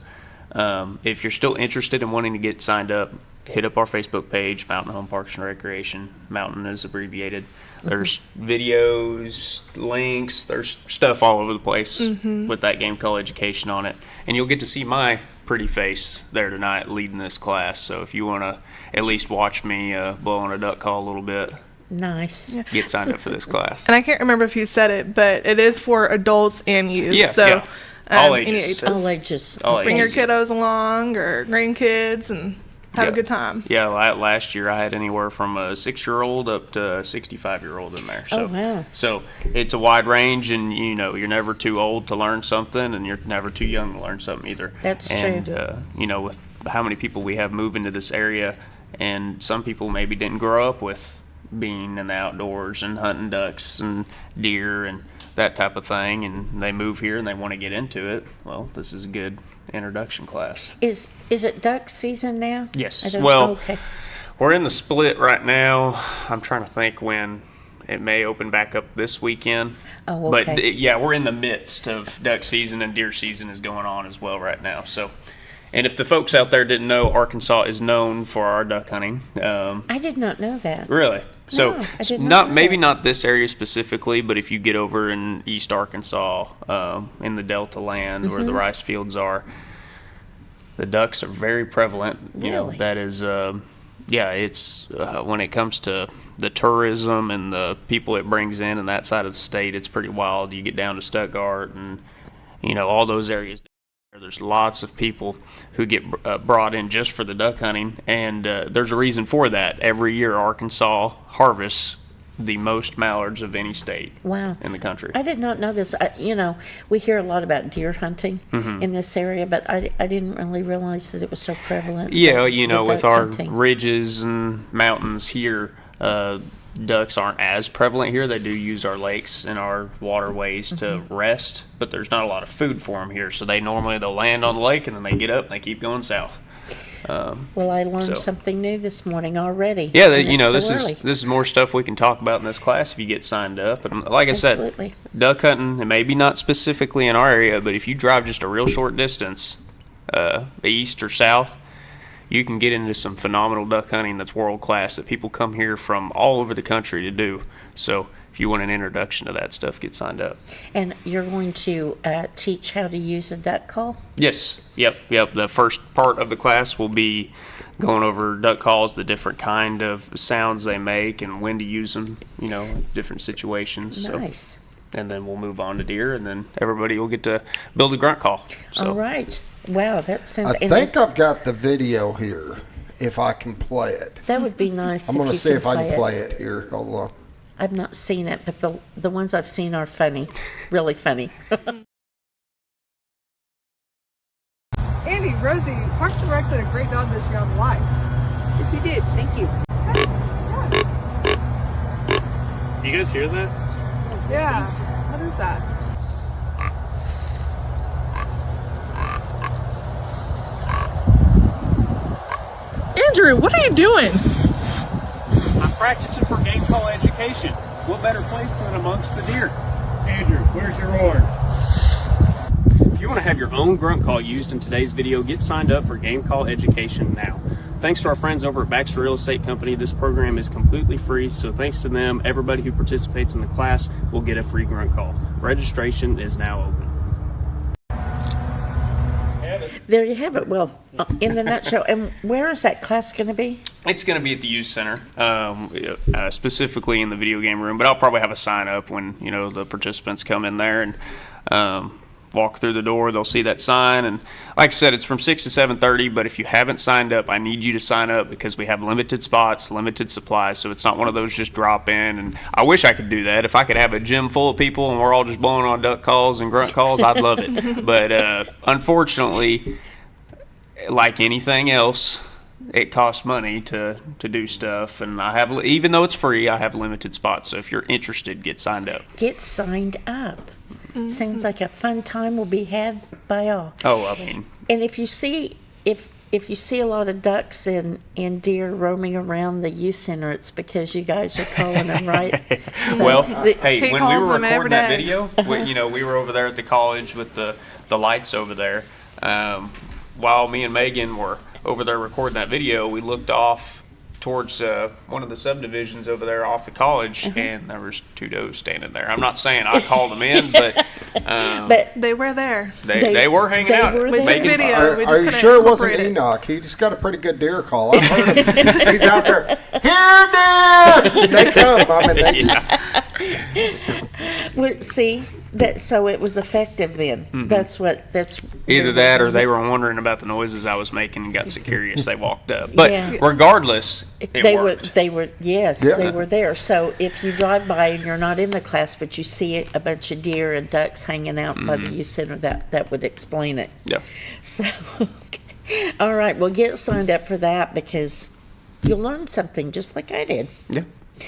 if you're still interested in wanting to get signed up, hit up our Facebook page, Mountain Home Parks and Recreation. Mountain is abbreviated. There's videos, links, there's stuff all over the place with that Game Call Education on it. And you'll get to see my pretty face there tonight leading this class. So if you want to at least watch me blow on a duck call a little bit, nice. Get signed up for this class. And I can't remember if you said it, but it is for adults and youth. Yeah, so, yeah. All ages. Any ages. All ages. Bring your kiddos along or grandkids and have a good time. Yeah, last year I had anywhere from a 6-year-old up to a 65-year-old in there. So, oh, wow. So it's a wide range, and you're never too old to learn something, and you're never too young to learn something either. That's true. And with how many people we have move into this area, and some people maybe didn't grow up with being in the outdoors and hunting ducks and deer and that type of thing, and they move here and they want to get into it. Well, this is a good introduction class. Is it duck season now? Yes. Well, okay. We're in the split right now. I'm trying to think when it may open back up this weekend. Oh, okay. But yeah, we're in the midst of duck season, and deer season is going on as well right now. So, and if the folks out there didn't know, Arkansas is known for our duck hunting. I did not know that. Really? So, no, I did not know that. Not this area specifically, but if you get over in East Arkansas, in the Delta land where the rice fields are, the ducks are very prevalent. Really? That is, it's when it comes to the tourism and the people it brings in and that side of the state, it's pretty wild. You get down to Stuttgart and, all those areas. There's lots of people who get brought in just for the duck hunting, and there's a reason for that. Every year, Arkansas harvests the most mallards of any state in the country. I did not know this. We hear a lot about deer hunting in this area, but I didn't really realize that it was so prevalent. Yeah, with our hunting. ridges and mountains here, ducks aren't as prevalent here. They do use our lakes and our waterways to rest, but there's not a lot of food for them here. So they'll land on the lake and then they get up and they keep going south. Well, I learned something new this morning already. Yeah, this is more stuff we can talk about in this class if you get signed up. And like I said, duck hunting, and maybe not specifically in our area, but if you drive just a real short distance, east or south, you can get into some phenomenal duck hunting that's world class that people come here from all over the country to do. So if you want an introduction to that stuff, get signed up. And you're going to teach how to use a duck call? Yes. Yep. The first part of the class will be going over duck calls, the different kind of sounds they make, and when to use them, in different situations. Nice. So, and then we'll move on to deer, and then everybody will get to build a grunt call. So. All right. Wow, that sounds... I think I've got the video here, if I can play it. That would be nice. I'm going to see if I can play it here. Hold on. I've not seen it, but the ones I've seen are funny, really funny. Andy, Rosie, Parks and Rec did a great job this year on the lights. Yes, you did. Thank you. You guys hear that? Yeah. What is that? Andrew, what are you doing? I'm practicing for game call education. What better place than amongst the deer? Andrew, where's your oars? If you want to have your own grunt call used in today's video, get signed up for game call education now. Thanks to our friends over at Baxter Real Estate Company, this program is completely free, so thanks to them, everybody who participates in the class will get a free grunt call. Registration is now open. There you have it. Well, in the nutshell, and where is that class going to be? It's going to be at the youth center, specifically in the video game room, but I'll probably have a sign up when, the participants come in there and walk through the door. They'll see that sign, and like I said, it's from 6 to 7:30, but if you haven't signed up, I need you to sign up because we have limited spots, limited supplies, so it's not one of those just drop in. And I wish I could do that. If I could have a gym full of people and we're all just blowing on duck calls and grunt calls, I'd love it. But unfortunately, like anything else, it costs money to do stuff, and even though it's free, I have limited spots. So if you're interested, get signed up. Get signed up. Mm-hmm. Sounds like a fun time will be had by all. Oh, I mean. And if you see a lot of ducks and deer roaming around the youth center, it's because you guys are calling them, right? So well, hey, when we were recording that video, we were over there at the college with the lights over there. While me and Megan were over there recording that video, we looked off towards one of the subdivisions over there off the college, and there was 2 does standing there. I'm not saying I called them in, but they were there. They were hanging out. We took video. Are you sure it wasn't Enoch? He just got a pretty good deer call. I've heard him. He's out there. Here, deer! They come. I mean, they just... Well, see. So it was effective then. Mm-hmm. That's either that or they were wondering about the noises I was making and got so curious they walked up. But regardless, they were there. So if you drive by and you're not in the class, but you see a bunch of deer and ducks hanging out by the youth center, that would explain it. Yeah. So all right, well, get signed up for that because you'll learn something just like I did. Yeah.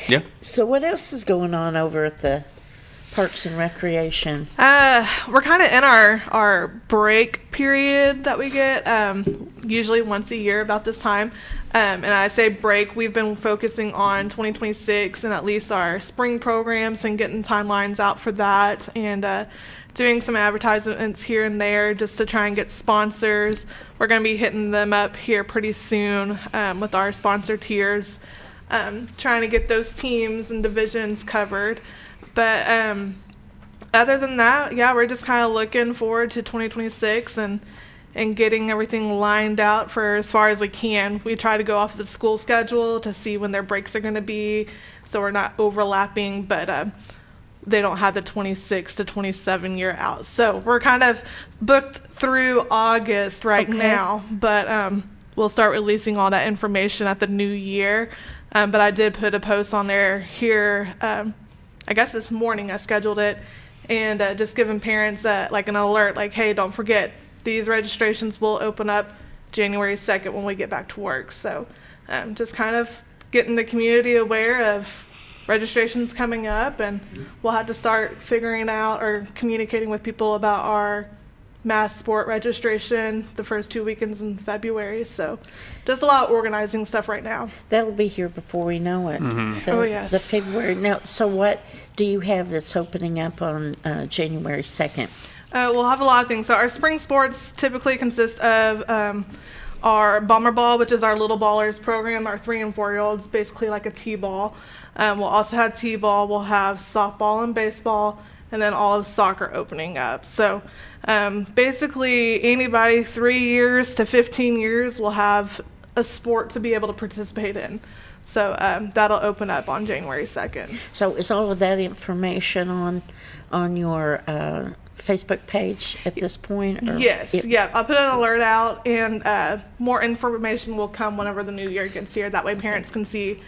Yeah. So what else is going on over at the Parks and Recreation? We're kind of in our break period that we get usually once a year about this time. And I say break, we've been focusing on 2026 and at least our spring programs and getting timelines out for that, and doing some advertisements here and there just to try and get sponsors. We're going to be hitting them up here pretty soon with our sponsor tiers, trying to get those teams and divisions covered. But other than that, yeah, we're just kind of looking forward to 2026 and getting everything lined out for as far as we can. We try to go off the school schedule to see when their breaks are going to be, so we're not overlapping, but they don't have the 26 to 27 year out. So we're kind of booked through August right now, but we'll start releasing all that information at the new year. But I did put a post on there here, I guess this morning I scheduled it, and just giving parents like an alert, like, hey, don't forget, these registrations will open up January 2nd when we get back to work. So just kind of getting the community aware of registrations coming up, and we'll have to start figuring out or communicating with people about our mass sport registration the first 2 weekends in February. So just a lot of organizing stuff right now. That'll be here before we know it. Oh, yes. The February. Now, so what do you have that's opening up on January 2nd? We'll have a lot of things. So our spring sports typically consist of our bomber ball, which is our little ballers program, our 3 and 4 year olds, basically like a t-ball. We'll also have t-ball. We'll have softball and baseball, and then all of soccer opening up. So basically anybody 3 years to 15 years will have a sport to be able to participate in. So that'll open up on January 2nd. So is all of that information on your Facebook page at this point? Or Yes, I'll put an alert out, and more information will come whenever the new year gets here. That way parents can see,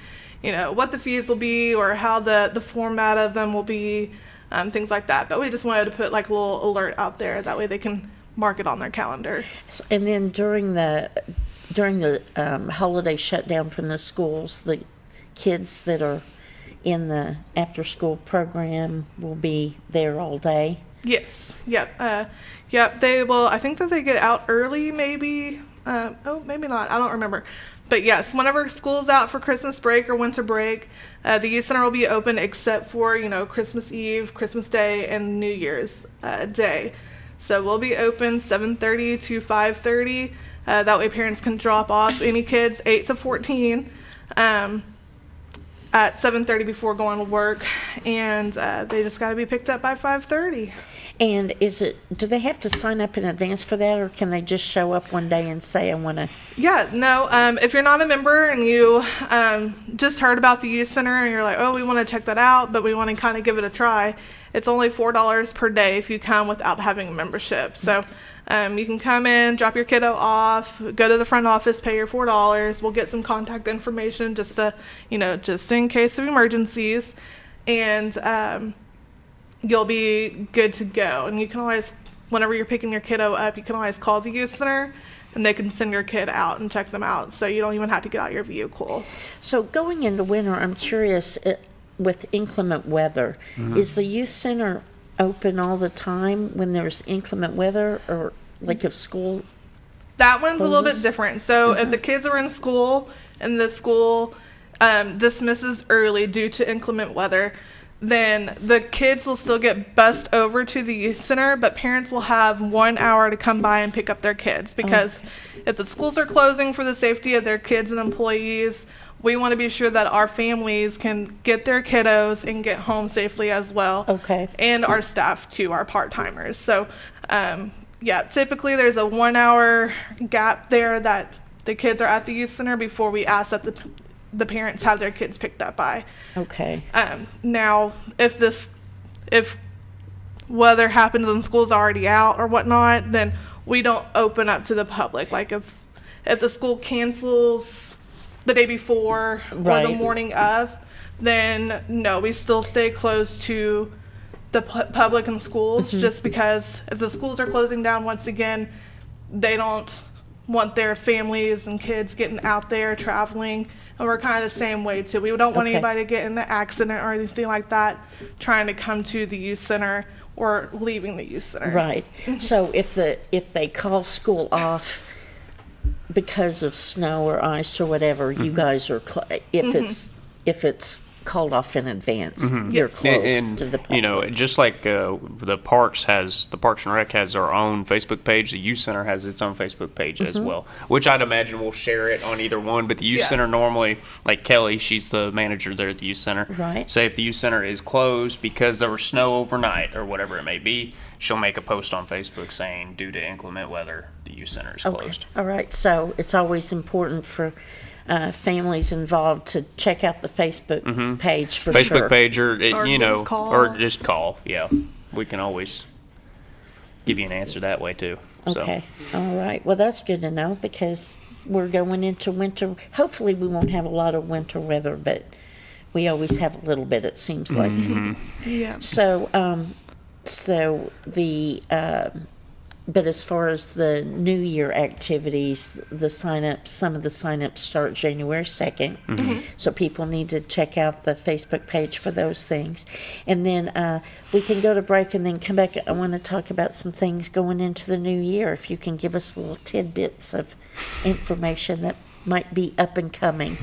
what the fees will be or how the format of them will be, things like that. But we just wanted to put like a little alert out there. That way they can mark it on their calendar. And then during the holiday shutdown from the schools, the kids that are in the after-school program will be there all day? Yes. Yep. They will. I think that they get out early, maybe. Maybe not. I don't remember. But yes, whenever school's out for Christmas break or winter break, the youth center will be open except for Christmas Eve, Christmas Day, and New Year's Day. So we'll be open 7:30 to 5:30. That way parents can drop off any kids 8 to 14 at 7:30 before going to work, and they just got to be picked up by 5:30. And do they have to sign up in advance for that, or can they just show up one day and say, I want to? Yeah, no, if you're not a member and you just heard about the youth center and you're like, oh, we want to check that out, but we want to kind of give it a try, it's only $4 per day if you come without having a membership. So you can come in, drop your kiddo off, go to the front office, pay your $4. We'll get some contact information just to, just in case of emergencies. And you'll be good to go. And you can always, whenever you're picking your kiddo up, you can always call the youth center and they can send your kid out and check them out. So you don't even have to get out your vehicle. So going into winter, I'm curious, with inclement weather, is the youth center open all the time when there's inclement weather, or like if school That one's closes? a little bit different. So if the kids are in school and the school dismisses early due to inclement weather, then the kids will still get bused over to the youth center, but parents will have 1 hour to come by and pick up their kids, because if the schools are closing for the safety of their kids and employees, we want to be sure that our families can get their kiddos and get home safely as well. Okay. And our staff too, our part-timers. So typically there's a 1 hour gap there that the kids are at the youth center before we ask that the parents have their kids picked up by. Okay. Now, if weather happens and school's already out or whatnot, then we don't open up to the public. Like if the school cancels the day before or the morning of, then no, we still stay closed to the public and schools, just because if the schools are closing down once again, they don't want their families and kids getting out there traveling. And we're kind of the same way too. We don't want anybody to get in an accident or anything like that trying to come to the youth center or leaving the youth center. Right. So if they call school off because of snow or ice or whatever, you guys are if it's called off in advance, you're closed to the public. Just like the Parks and Rec has our own Facebook page, the Youth Center has its own Facebook page as well, which I'd imagine we'll share it on either one. But the Youth Center normally, like Kelly, she's the manager there at the Youth Center. Right. Say if the Youth Center is closed because there was snow overnight or whatever it may be, she'll make a post on Facebook saying, due to inclement weather, the Youth Center is closed. All right. So it's always important for families involved to check out the Facebook page for Facebook sure. page, or just call. Yeah, we can always give you an answer that way too. Okay. All right. Well, that's good to know, because we're going into winter. Hopefully we won't have a lot of winter weather, but we always have a little bit, it seems like. Yeah. So the but as far as the New Year activities, some of the sign-ups start January 2nd. So people need to check out the Facebook page for those things. And then we can go to break and then come back. I want to talk about some things going into the new year. If you can give us little tidbits of information that might be up and coming.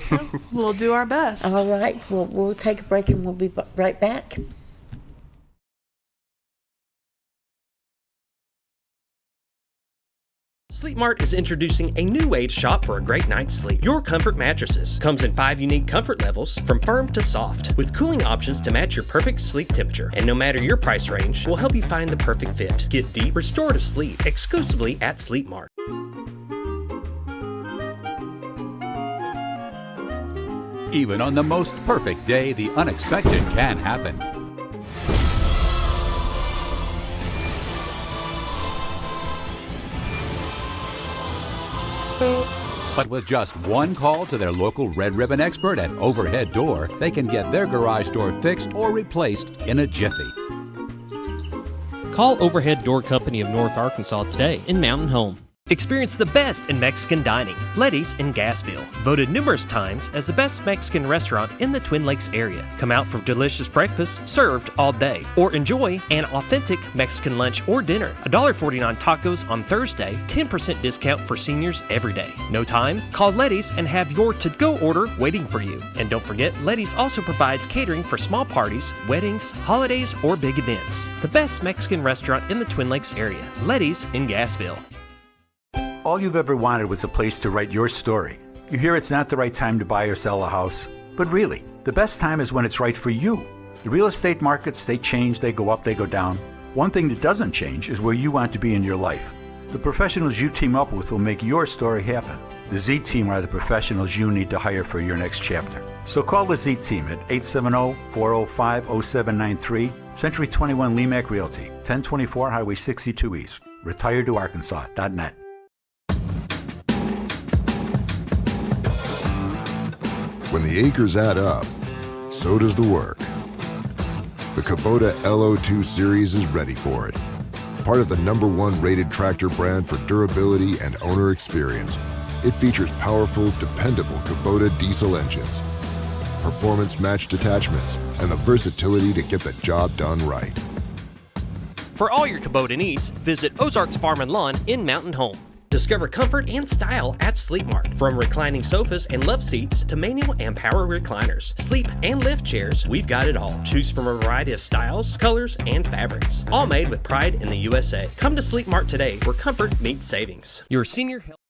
We'll do our best. All right. We'll take a break and we'll be right back. Sleep Mart is introducing a new age shop for a great night's sleep. Your Comfort Mattresses comes in 5 unique comfort levels, from firm to soft, with cooling options to match your perfect sleep temperature. And no matter your price range, we'll help you find the perfect fit. Get deep, restorative sleep exclusively at Sleep Mart. Even on the most perfect day, the unexpected can happen. But with just one call to their local Red Ribbon expert at Overhead Door, they can get their garage door fixed or replaced in a jiffy. Call Overhead Door Company of North Arkansas today in Mountain Home. Experience the best in Mexican dining. Letty's in Gassville. Voted numerous times as the best Mexican restaurant in the Twin Lakes area. Come out for delicious breakfast served all day. Or enjoy an authentic Mexican lunch or dinner. $1.49 tacos on Thursday. 10% discount for seniors every day. No time? Call Letty's and have your to-go order waiting for you. And don't forget, Letty's also provides catering for small parties, weddings, holidays, or big events. The best Mexican restaurant in the Twin Lakes area. Letty's in Gassville. All you've ever wanted was a place to write your story. You hear it's not the right time to buy or sell a house, but really, the best time is when it's right for you. The real estate markets, they change, they go up, they go down. One thing that doesn't change is where you want to be in your life. The professionals you team up with will make your story happen. The Z Team are the professionals you need to hire for your next chapter. So call the Z Team at 870-405-0793, Century 21 Lemac Realty, 1024 Highway 62 East, retiredtoarkansas.net. When the acres add up, so does the work. The Kubota LO2 series is ready for it. Part of the #1 rated tractor brand for durability and owner experience, it features powerful, dependable Kubota diesel engines, performance-matched attachments, and the versatility to get the job done right. For all your Kubota needs, visit Ozarks Farm and Lawn in Mountain Home. Discover comfort and style at Sleep Mart. From reclining sofas and love seats to manual and power recliners, sleep and lift chairs, we've got it all. Choose from a variety of styles, colors, and fabrics. All made with pride in the USA. Come to Sleep Mart today, where comfort meets savings. Your senior health.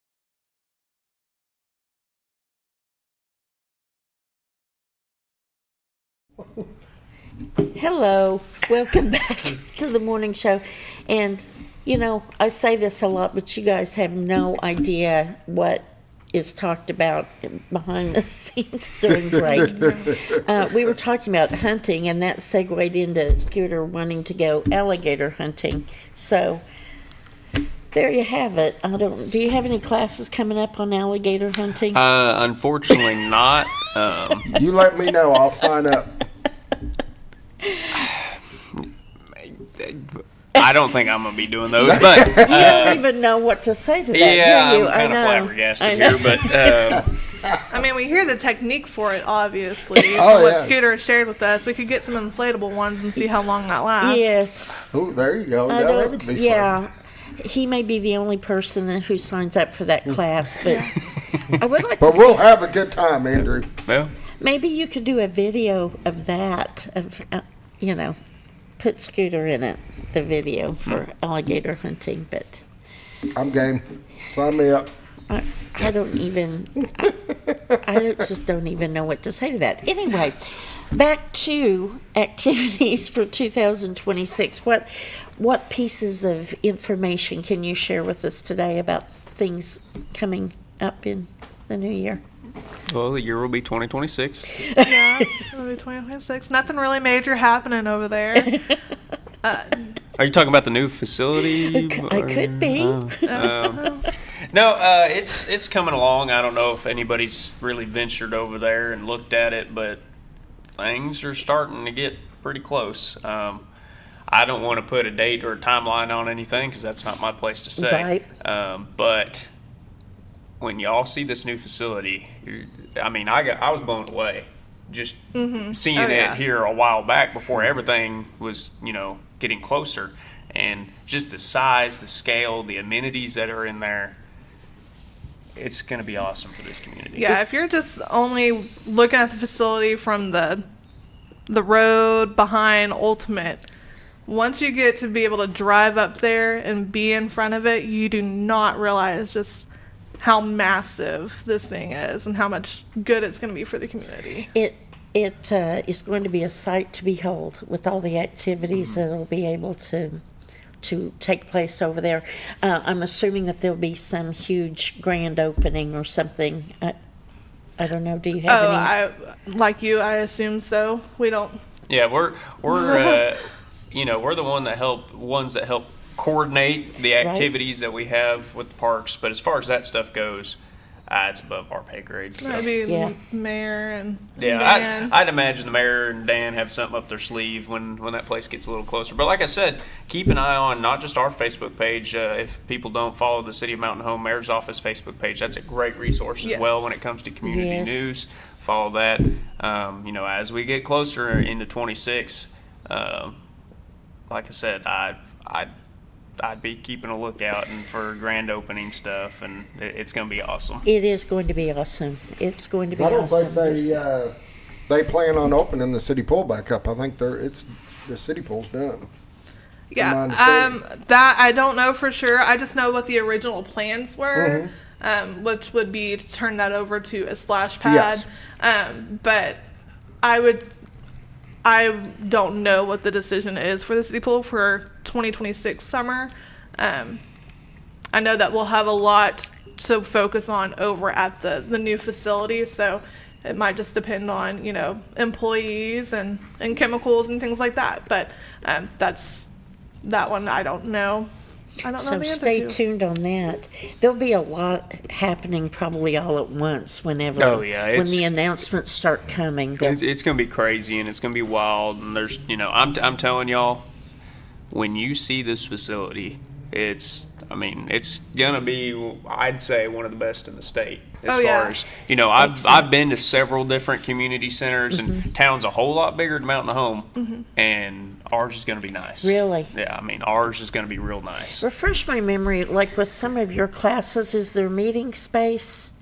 Hello, welcome back to the morning show. And you know, I say this a lot, but you guys have no idea what is talked about behind the scenes during break. We were talking about hunting, and that segued into Scooter wanting to go alligator hunting. So there you have it. Do you have any classes coming up on alligator hunting? Unfortunately not. You let me know. I'll sign up. I don't think I'm going to be doing those, but... you don't even know what to say to that, yeah, do you? I'm kind of flabbergasted here, but... I mean, we hear the technique for it, obviously. Oh, what yes. Scooter shared with us. We could get some inflatable ones and see how long that lasts. Yes. Oh, there you go. I Yeah, that don't- would be yeah. He may be the only person who signs up for that class, but I would like But to we'll see, have a good time, Andrew. Well, maybe you could do a video of that, of put Scooter in it, the video for alligator hunting, but I'm game. Sign me up. I don't even, just don't even know what to say to that. Anyway, back to activities for 2026. What pieces of information can you share with us today about things coming up in the new year? well, the year will be 2026. Yeah, it'll be 2026. Nothing really major happening over there. Are you talking about the new facility? I could be. No, it's coming along. I don't know if anybody's really ventured over there and looked at it, but things are starting to get pretty close. I don't want to put a date or a timeline on anything because that's not my place to say. Right. But when y'all see this new facility, I was blown away just seeing it here a while back before everything was, getting closer. And just the size, the scale, the amenities that are in there, it's going to be awesome for this community. Yeah, if you're just only looking at the facility from the road behind Ultimate, once you get to be able to drive up there and be in front of it, you do not realize just how massive this thing is and how much good it's going to be for the community. It is going to be a sight to behold with all the activities that will be able to take place over there. I'm assuming that there'll be some huge grand opening or something. I don't know. Do you have any? I assume so. We don't. Yeah, we're we're the ones that help coordinate the activities that we have with the parks. But as far as that stuff goes, it's above our pay grade. So. Maybe the mayor and Dan. I'd imagine the mayor and Dan have something up their sleeve when that place gets a little closer. But like I said, keep an eye on not just our Facebook page. If people don't follow the City of Mountain Home Mayor's Office Facebook page, that's a great resource as well when it comes to community news. Follow that. As we get closer into 26, like I said, I'd be keeping a lookout and for grand opening stuff, and it's going to be awesome. It is going to be awesome. It's going to be awesome. I don't think they plan on opening the city pool back up. I think the city pool's done. Yeah, that I don't know for sure. I just know what the original plans were, which would be to turn that over to a splash pad. Yes. But I don't know what the decision is for the city pool for 2026 summer. I know that we'll have a lot to focus on over at the new facility, so it might just depend on, employees and chemicals and things like that. But that's that one I don't know. I don't know so the answer stay to. tuned on that. There'll be a lot happening probably all at once when the announcements start coming. It's going to be crazy and it's going to be wild. And there's, I'm telling y'all, when you see this facility, it's going to be, I'd say, one of the best in the state. As I've been to several different community centers, and town's a whole lot bigger than Mountain Home, and ours is going to be nice. Really? Yeah, ours is going to be real nice. Refresh my memory, like with some of your classes, is there meeting space?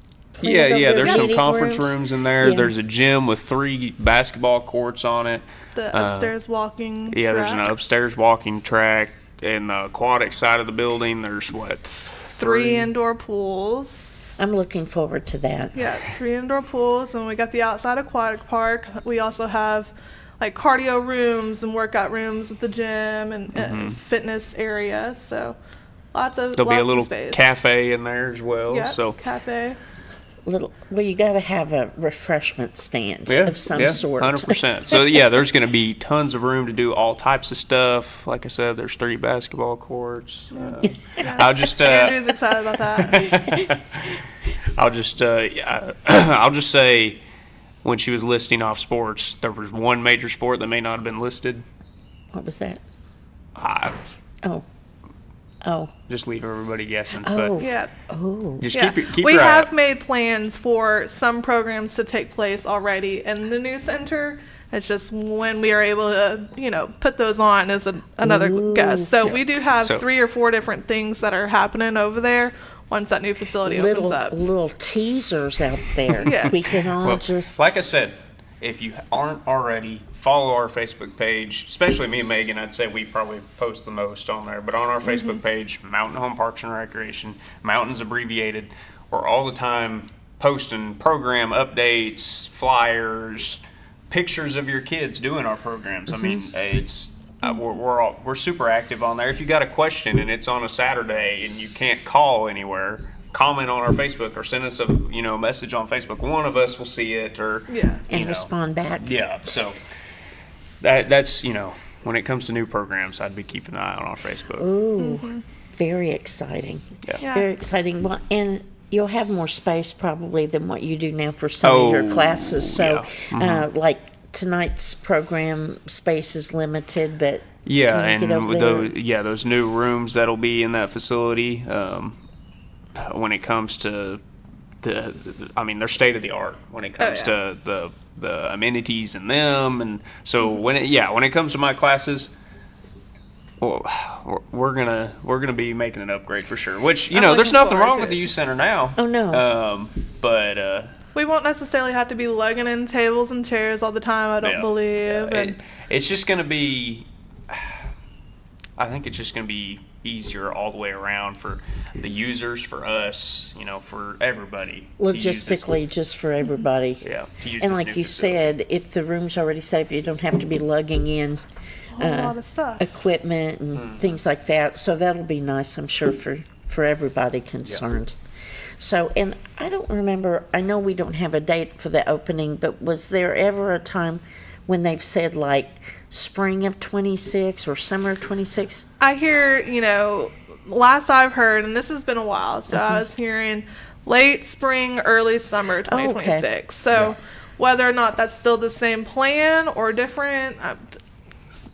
Yeah, there's some conference rooms in there. Yeah. There's a gym with 3 basketball courts on it. The upstairs walking track. Yeah, there's an upstairs walking track. In the aquatic side of the building, there's 3 indoor pools. I'm looking forward to that. Yeah, 3 indoor pools, and we got the outside aquatic park. We also have like cardio rooms and workout rooms with the gym and fitness area. So there'll be a little space. Cafe in there as well. Yeah, so cafe. You got to have a refreshment stand of some sort. 100%. So there's going to be tons of room to do all types of stuff. Like I said, there's 3 basketball courts. I'll just Andrew's excited about that. I'll just say, when she was listing off sports, there was one major sport that may not have been listed. What was that? Just leave everybody guessing. Oh. But yeah. Oh. Just keep we your have eye. made plans for some programs to take place already in the new center. It's just when we are able to, put those on as another guess. So we do have 3 or 4 different things that are happening over there once that new facility opens up. Little teasers out there. Yes. We can all just... Like I said, if you aren't already, follow our Facebook page, especially me and Megan. I'd say we probably post the most on there, but on our Facebook page, Mountain Home Parks and Recreation, Mountain's abbreviated, we're all the time posting program updates, flyers, pictures of your kids doing our programs. It's we're super active on there. If you got a question and it's on a Saturday and you can't call anywhere, comment on our Facebook or send us a message on Facebook. One of us will see it and respond back. Yeah, so that's when it comes to new programs, I'd be keeping an eye on our Facebook. Ooh, very exciting. Yeah. Very exciting. Well, and you'll have more space probably than what you do now for some of your classes. So, like tonight's program space is limited, but those new rooms that'll be in that facility. When it comes to they're state of the art when it comes to the amenities in them, and so when it comes to my classes, we're gonna be making an upgrade for sure. Which there's nothing wrong with the youth center now. Oh no. But we won't necessarily have to be lugging in tables and chairs all the time. I don't believe. It's just gonna be. I think it's just gonna be easier all the way around for the users, for us, for everybody. Logistically, just for everybody. Yeah. And like you said, if the room's already safe, you don't have to be lugging in a lot of stuff, equipment and things like that. So that'll be nice, I'm sure, for everybody concerned. So, and I don't remember, I know we don't have a date for the opening, but was there ever a time when they've said like spring of 26 or summer of 26? I hear, last I've heard, and this has been a while, so I was hearing late spring, early summer 2026. Okay. So whether or not that's still the same plan or different,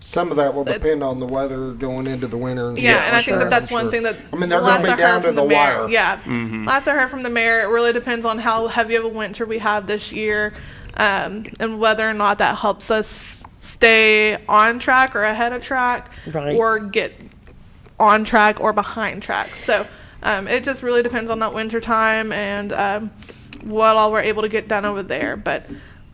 some of that will depend on the weather going into the winter. And I think that's one thing that, I mean, they're going to be down to the wire. Yeah. Mm-hmm. Last I heard from the mayor, it really depends on how heavy of a winter we have this year, and whether or not that helps us stay on track or ahead of track, or get on track or behind track. So it just really depends on that winter time and what all we're able to get done over there. But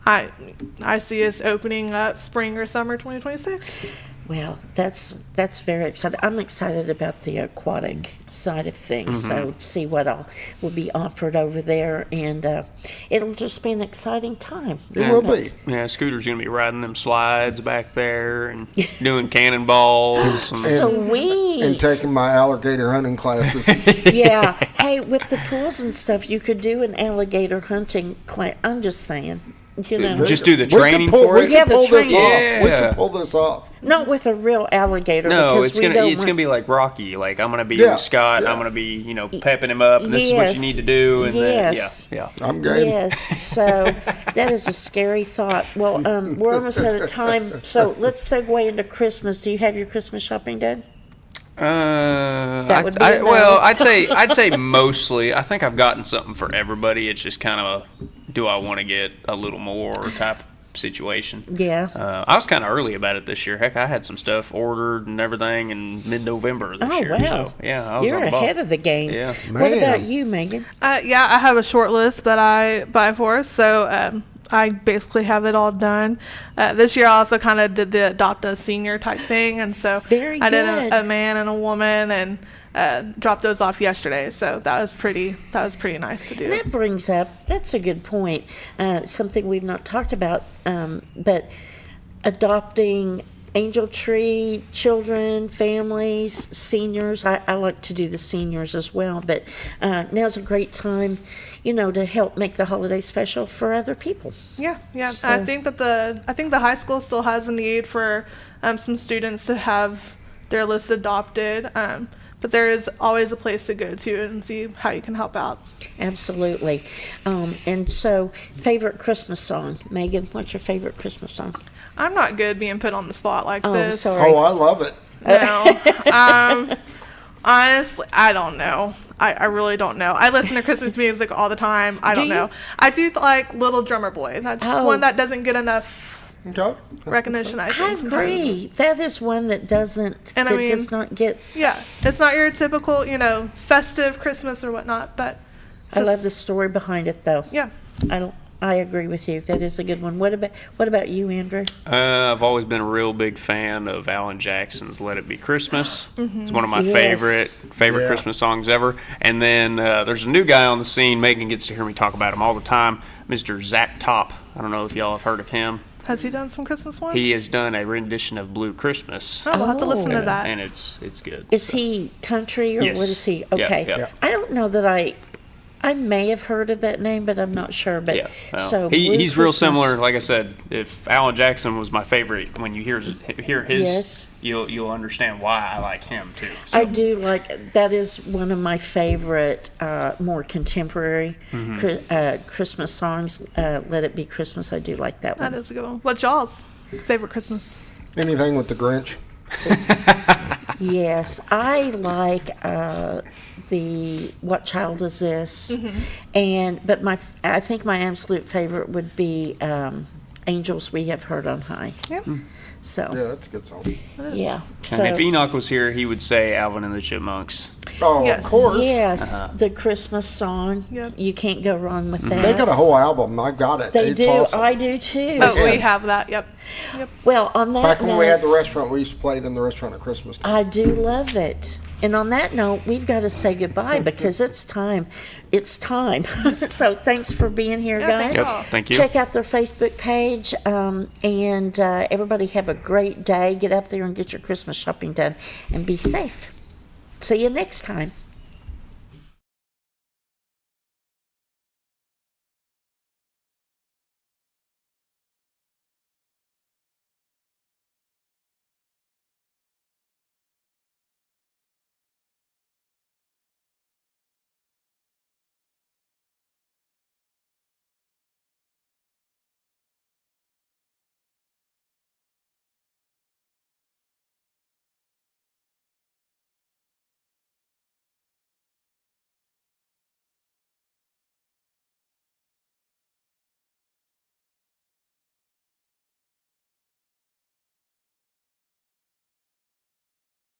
I see us opening up spring or summer 2026. Well, that's very exciting. I'm excited about the aquatic side of things. So see what all will be offered over there, and it'll just be an exciting time. It will be. Yeah, Scooter's gonna be riding them slides back there and doing cannonballs. Sweet. And taking my alligator hunting classes. Yeah. Hey, with the pools and stuff, you could do an alligator hunting class. I'm just saying. Just do the training for it. We can pull this off. Not with a real alligator. No, it's gonna be like Rocky. Like I'm gonna be with Scott. And I'm gonna be pepping him up. And this is what you need to do. And then, I'm game. Yes. So that is a scary thought. Well, we're almost out of time. So let's segue into Christmas. Do you have your Christmas shopping done? I'd say mostly. I think I've gotten something for everybody. It's just kind of do I want to get a little more type situation. Yeah. I was kind of early about it this year. Heck, I had some stuff ordered and everything in mid-November this year. Wow. So, I was You're ahead of the game. Yeah. What about you, Megan? I have a short list that I buy for. So I basically have it all done. This year I also kind of did the adopt a senior type thing, and so I did a man and a woman and dropped those off yesterday. So that was pretty nice to do. That brings up, that's a good point, something we've not talked about, but adopting Angel Tree children, families, seniors. I like to do the seniors as well, but now's a great time, to help make the holiday special for other people. Yeah. So, I think the high school still has a need for some students to have their list adopted. But there is always a place to go to and see how you can help out. Absolutely. And so, favorite Christmas song. Megan, what's your favorite Christmas song? I'm not good being put on the spot like this. Sorry. Oh, I love it. No. Honestly, I don't know. I really don't know. I listen to Christmas music all the time. I don't know. I do like Little Drummer Boy. That's one that doesn't get enough recognition, I think. I agree. That is one that doesn't, does not get... Yeah, it's not your typical, festive Christmas or whatnot, but... I love the story behind it, though. Yeah. I agree with you. That is a good one. What about you, Andrew? I've always been a real big fan of Alan Jackson's "Let It Be Christmas." It's one of my favorite Christmas songs ever. And then there's a new guy on the scene. Megan gets to hear me talk about him all the time, Mr. Zach Top. I don't know if y'all have heard of him. Has he done some Christmas ones? He has done a rendition of Blue Christmas. Oh, I'll have to listen to that. And it's good. Is he country or Yes. what is he? Okay. Yeah. I don't know that I may have heard of that name, but I'm not sure. But so he's real similar. Like I said, if Alan Jackson was my favorite, when you hear his, you'll understand why I like him too. So. I do like that. Is one of my favorite, more contemporary Christmas songs. "Let It Be Christmas." I do like that one. That is a good one. What's y'all's favorite Christmas? Anything with the Grinch. Yes, I like the "What Child Is This," but I think my absolute favorite would be "Angels We Have Heard on High." Yeah. So yeah, that's a good song. Yeah. And if Enoch was here, he would say Alvin and the Chipmunks. Oh, yes. Of course. Yes, the Christmas song. Yep. You can't go wrong with that. They got a whole album. I got it. They It's do. awesome. I do too. Oh, we have that. Yep. Well, on that Back note, when we had the restaurant, we used to play it in the restaurant at Christmas time. I do love it. And on that note, we've got to say goodbye because it's time. It's time. So thanks for being here, guys. Yep, thank you. Check out their Facebook page, and everybody have a great day. Get up there and get your Christmas shopping done, and be safe. See you next time.